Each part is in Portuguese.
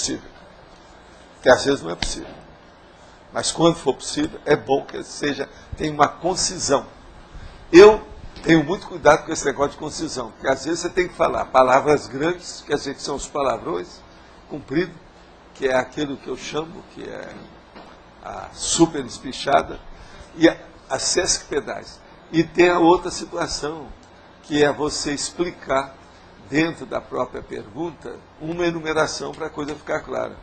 possível. Porque às vezes não é possível. Mas quando for possível, é bom que tenha uma concisão. Eu tenho muito cuidado com esse negócio de concisão, porque às vezes você tem que falar palavras grandes, que são os palavrões, comprido, que é aquilo que eu chamo, que é a super espichada, e a sesquipedais. E tem a outra situação, que é você explicar, dentro da própria pergunta, uma enumeração para a coisa ficar clara.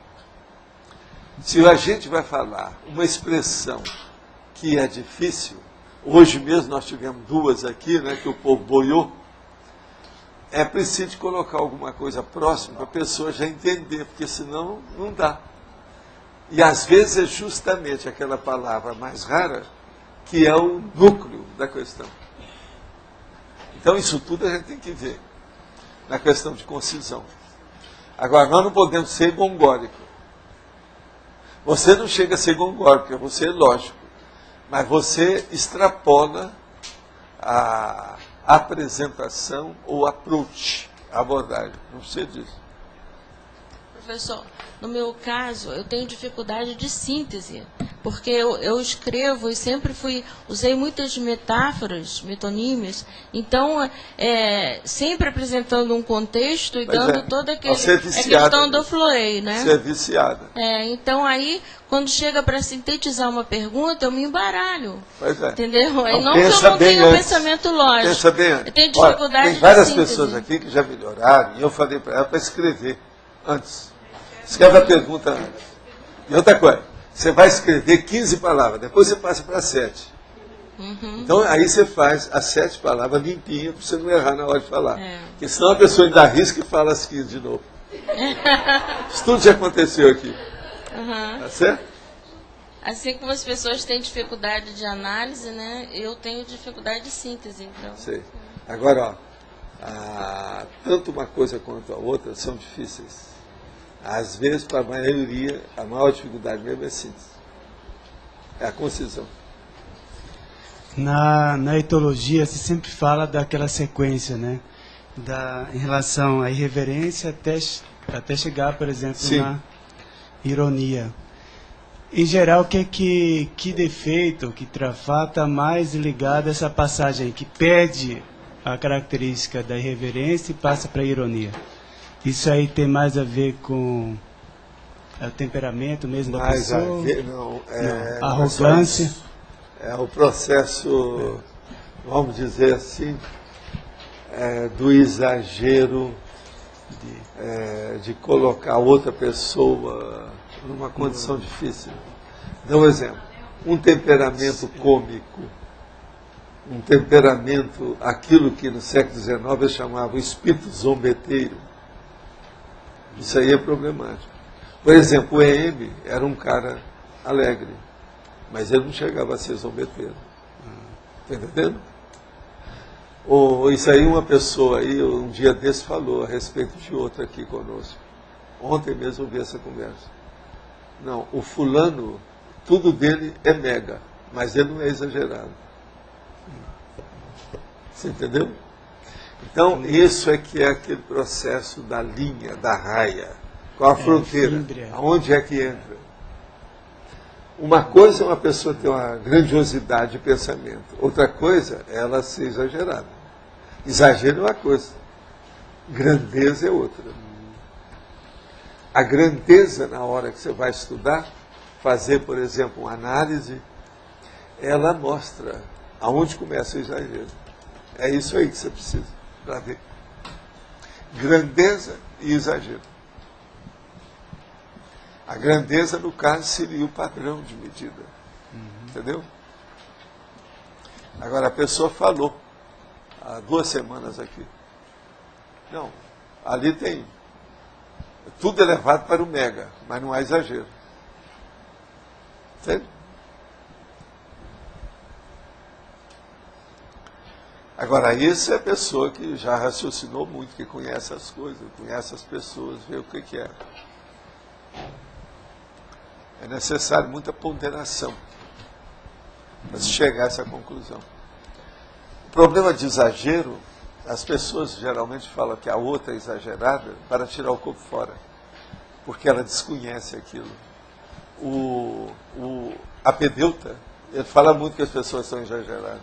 Se a gente vai falar uma expressão que é difícil, hoje mesmo nós tivemos duas aqui, né, que o povo boiou, é preciso colocar alguma coisa próxima para a pessoa já entender, porque senão não dá. E às vezes é justamente aquela palavra mais rara que é o núcleo da questão. Então isso tudo a gente tem que ver na questão de concisão. Agora, nós não podemos ser gongóricos. Você não chega a ser gongórico, porque você é lógico, mas você extrapola a apresentação ou approach, a abordagem. Não precisa disso. Professor, no meu caso, eu tenho dificuldade de síntese, porque eu escrevo e sempre usei muitas metáforas, metonímias, então, sempre apresentando um contexto e dando toda aquela questão do flow, né? Você é viciada. Então, aí, quando chega para sintetizar uma pergunta, eu me embaralho. Pois é. Entendeu? Não, não que eu não tenha um pensamento lógico. Pensa bem antes. Eu tenho dificuldade tem várias de síntese. pessoas aqui que já melhoraram, e eu falei para ela para escrever antes. Escreve a pergunta antes. E outra coisa, você vai escrever 15 palavras, depois você passa para 7. Uhum. Então aí você faz as 7 palavras limpinhas, para você não errar na hora de falar. Porque senão a pessoa ainda arrisca e fala as 15 de novo. Isso tudo já aconteceu aqui. Uhum. Tá certo? Assim como as pessoas têm dificuldade de análise, né? Eu tenho dificuldade de síntese. Então. Sei. Agora, ó, tanto uma coisa quanto a outra são difíceis. Às vezes, para a maioria, a maior dificuldade mesmo é a síntese. É a concisão. Na etologia, se sempre fala daquela sequência, né? Em relação à irreverência até chegar, por exemplo, Sim. na ironia. Em geral, que defeito, que trafá está mais ligado a essa passagem aí, que perde a característica da irreverência e passa para a ironia? Isso aí tem mais a ver com o temperamento mesmo da pessoa? Mais a ver, não. Arrogância? É o processo, vamos dizer assim, do exagero de colocar outra pessoa numa condição difícil. Dá um exemplo. Um temperamento cômico, um temperamento, aquilo que no século XIX eles chamavam espírito zombeteiro. Isso aí é problemático. Por exemplo, o EM era um cara alegre, mas ele não chegava a ser zombeteiro. Está entendendo? Isso aí uma pessoa aí, um dia desse, falou a respeito de outra aqui conosco. Ontem mesmo eu vi essa conversa. Não, o fulano, tudo dele é mega, mas ele não é exagerado. Você entendeu? Então, isso é que é aquele processo da linha, da raia. Qual a fronteira? Aonde é que entra? Uma coisa é uma pessoa ter uma grandiosidade de pensamento. Outra coisa é ela ser exagerada. Exagero é uma coisa. Grandeza é outra. A grandeza, na hora que você vai estudar, fazer, por exemplo, uma análise, ela mostra aonde começa o exagero. É isso aí que você precisa para ver. Grandeza e exagero. A grandeza, no caso, seria o padrão de medida. Entendeu? Agora, a pessoa falou, há 2 semanas aqui. Não, ali tem tudo elevado para o mega, mas não há exagero. Entende? Agora, isso é a pessoa que já raciocinou muito, que conhece as coisas, conhece as pessoas, vê o que é. É necessário muita ponderação para se chegar a essa conclusão. O problema de exagero, as pessoas geralmente falam que a outra é exagerada para tirar o corpo fora. porque ela desconhece aquilo. O apedeuta, ele fala muito que as pessoas são exageradas.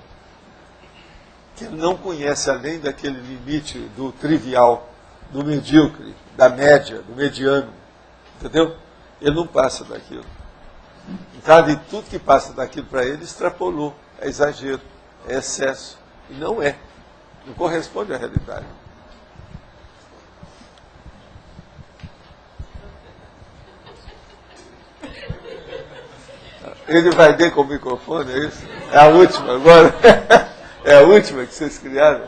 Que ele não conhece além daquele limite do trivial, do medíocre, da média, do mediano. Entendeu? Ele não passa daquilo. Então, de tudo que passa daquilo para ele, extrapolou. É exagero, é excesso. E não é. Não corresponde à realidade. Ele vai ler com o microfone, é isso? É a última agora? É a última que vocês criaram?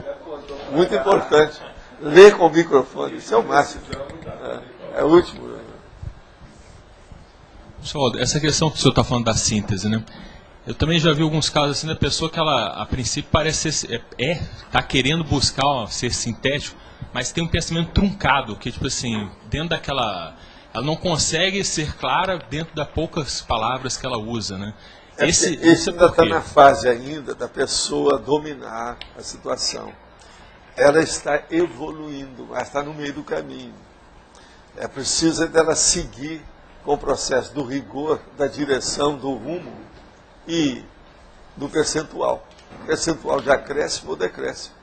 Muito importante. Ler com o microfone, isso é o máximo. É a última. Pessoal, essa questão que o senhor está falando da síntese, né? Eu também já vi alguns casos assim da pessoa que ela, a princípio, parece está querendo buscar ser sintético, mas tem um pensamento truncado, que tipo assim, dentro daquela, ela não consegue ser clara dentro das poucas palavras que ela usa, né? Esse ainda está na fase ainda da pessoa dominar a situação. Ela está evoluindo, mas está no meio do caminho. É preciso dela seguir com o processo do rigor, da direção, do rumo e do percentual. O percentual de acréscimo ou decréscimo.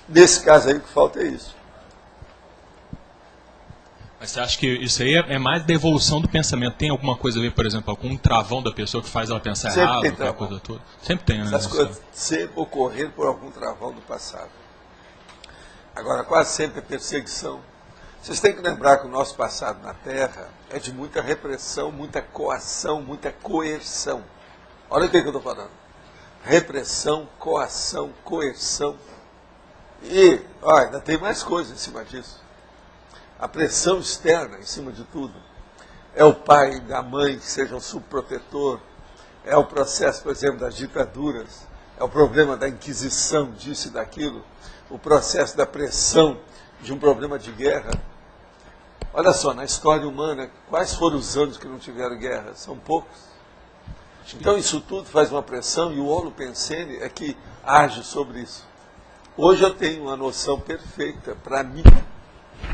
Nesse caso aí, o que falta é isso. Mas você acha que isso aí é mais da evolução do pensamento? Tem alguma coisa a ver, por exemplo, com um travão da pessoa que faz ela pensar Sempre errado? tem travão. Coisa toda? Sempre tem, né? Essas coisas sempre ocorreram por algum travão do passado. Agora, quase sempre é perseguição. Vocês têm que lembrar que o nosso passado na Terra é de muita repressão, muita coação, muita coerção. Olha o que eu estou falando. Repressão, coação, coerção. E ainda tem mais coisa em cima disso. A pressão externa, em cima de tudo, é o pai e a mãe que sejam subprotetor, é o processo, por exemplo, das ditaduras, é o problema da inquisição, disso e daquilo, o processo da pressão de um problema de guerra. Olha só, na história humana, quais foram os anos que não tiveram guerra? São poucos. Então isso tudo faz uma pressão e o holopensene é que age sobre isso. Hoje eu tenho uma noção perfeita, para mim,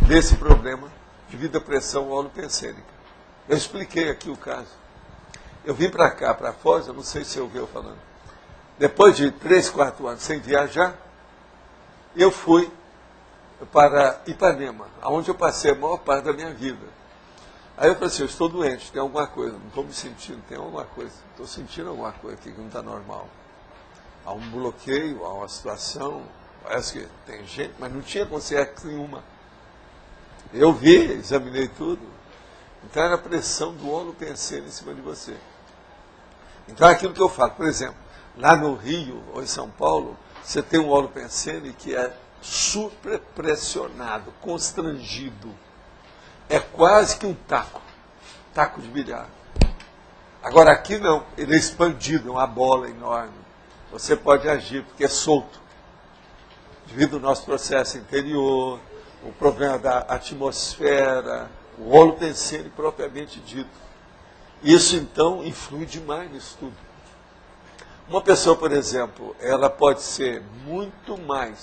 desse problema devido à pressão holopensênica. Eu expliquei aqui o caso. Eu vim para cá, para Foz, eu não sei se ouviu falando. Depois de 3, 4 anos sem viajar, eu fui para Ipanema, onde eu passei a maior parte da minha vida. Aí eu falei assim, eu estou doente, tem alguma coisa, não estou me sentindo, tem alguma coisa, estou sentindo alguma coisa aqui que não está normal. Há um bloqueio, há uma situação, parece que tem gente, mas não tinha consciência nenhuma. Eu vi, examinei tudo. Então era a pressão do holopensene em cima de você. Então é aquilo que eu falo, por exemplo, lá no Rio ou em São Paulo, você tem um holopensene que é superpressionado, constrangido. É quase que um taco de bilhar. Agora aqui não, ele é expandido, é uma bola enorme. Você pode agir porque é solto. Devido ao nosso processo interior, o problema da atmosfera, o holopensene propriamente dito. Isso então influi demais nisso tudo. Uma pessoa, por exemplo, ela pode ser muito mais